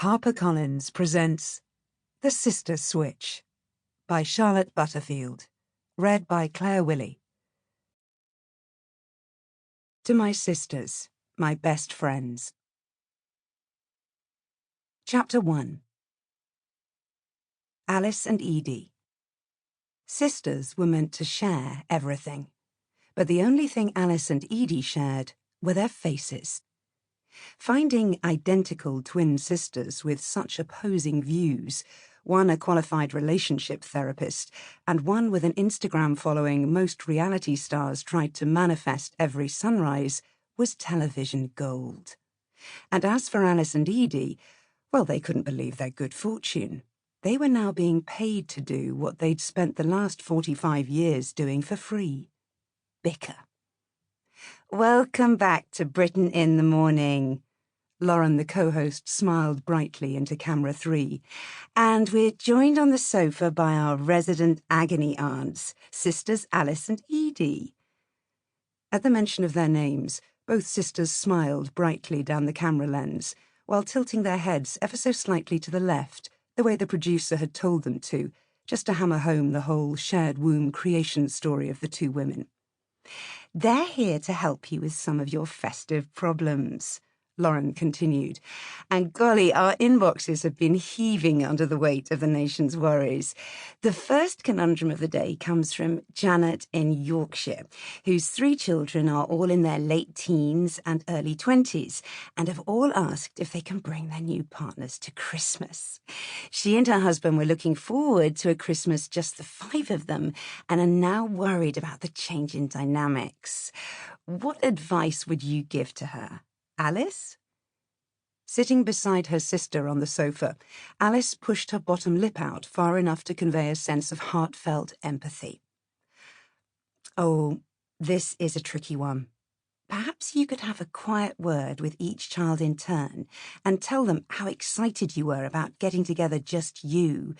HarperCollins presents The Sister Switch by Charlotte Butterfield, read by Clare Wille. To my sisters, my best friends. Chapter 1. Alice and Edie. Sisters were meant to share everything, but the only thing Alice and Edie shared were their faces. Finding identical twin sisters with such opposing views, one a qualified relationship therapist, and one with an Instagram following most reality stars tried to manifest every sunrise, was television gold. And as for Alice and Edie, well, they couldn't believe their good fortune. They were now being paid to do what they'd spent the last 45 years doing for free: bicker. "Welcome back to Britain in the Morning." Lauren, the co-host, smiled brightly into camera 3. "And we're joined on the sofa by our resident agony aunts, sisters Alice and Edie." At the mention of their names, both sisters smiled brightly down the camera lens, while tilting their heads ever so slightly to the left, the way the producer had told them to, just to hammer home the whole shared womb creation story of the two women. "They're here to help you with some of your festive problems," Lauren continued. "And golly, our inboxes have been heaving under the weight of the nation's worries. The first conundrum of the day comes from Janet in Yorkshire, whose 3 children are all in their late teens and early 20s, and have all asked if they can bring their new partners to Christmas. She and her husband were looking forward to a Christmas just the 5 of them, and are now worried about the change in dynamics. What advice would you give to her, Alice?" Sitting beside her sister on the sofa, Alice pushed her bottom lip out far enough to convey a sense of heartfelt empathy. "Oh, this is a tricky one. Perhaps you could have a quiet word with each child in turn and tell them how excited you were about getting together just you,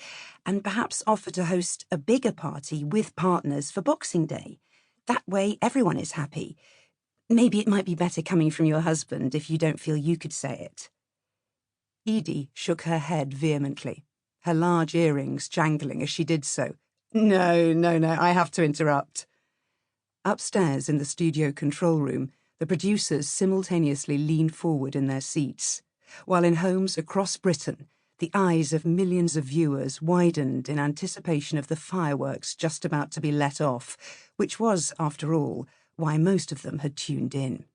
and perhaps offer to host a bigger party with partners for Boxing Day. That way everyone is happy. Maybe it might be better coming from your husband if you don't feel you could say it." Edie shook her head vehemently, her large earrings jangling as she did so. No, I have to interrupt." Upstairs in the studio control room, the producers simultaneously leaned forward in their seats, while in homes across Britain, the eyes of millions of viewers widened in anticipation of the fireworks just about to be let off, which was, after all, why most of them had tuned in.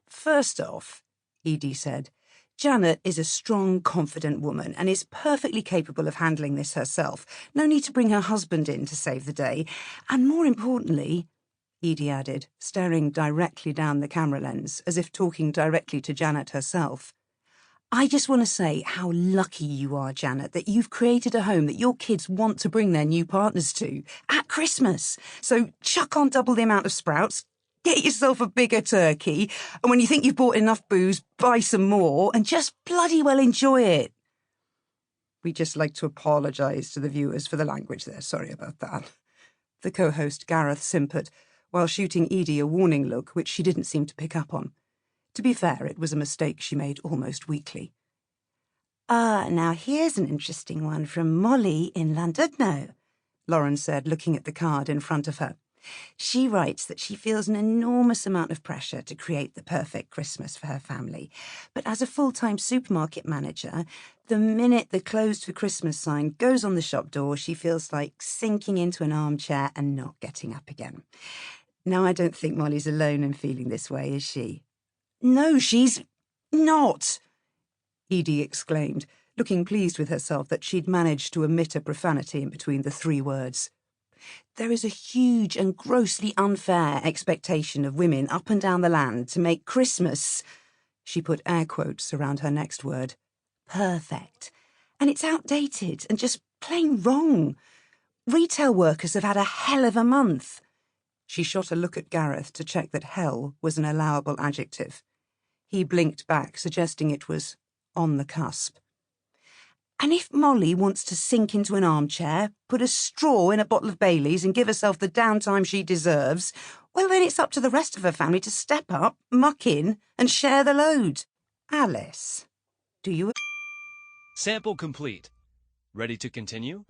"First off," Edie said, "Janet is a strong, confident woman and is perfectly capable of handling this herself. No need to bring her husband in to save the day. And more importantly," Edie added, staring directly down the camera lens, as if talking directly to Janet herself, "I just want to say how lucky you are, Janet, that you've created a home that your kids want to bring their new partners to at Christmas. So chuck on double the amount of sprouts, get yourself a bigger turkey, and when you think you've bought enough booze, buy some more, and just bloody well enjoy it." "We'd just like to apologise to the viewers for the language there. Sorry about that." The co-host Gareth simpered, while shooting Edie a warning look which she didn't seem to pick up on. To be fair, it was a mistake she made almost weekly. "Now here's an interesting one from Molly in Llandudno," Lauren said, looking at the card in front of her. "She writes that she feels an enormous amount of pressure to create the perfect Christmas for her family. But as a full-time supermarket manager, the minute the closed for Christmas sign goes on the shop door, she feels like sinking into an armchair and not getting up again. Now, I don't think Molly's alone in feeling this way, is she?" "No, she's not," Edie exclaimed, looking pleased with herself that she'd managed to omit a profanity in between the 3 words. "There is a huge and grossly unfair expectation of women up and down the land to make Christmas," she put air quotes around her next word, "perfect. And it's outdated and just plain wrong. Retail workers have had a hell of a month." She shot a look at Gareth to check that hell was an allowable adjective. He blinked back, suggesting it was on the cusp. "And if Molly wants to sink into an armchair, put a straw in a bottle of Bailey's and give herself the downtime she deserves, well, then it's up to the rest of her family to step up, muck in, and share the load. Alice, do you..." Sample complete. Ready to continue?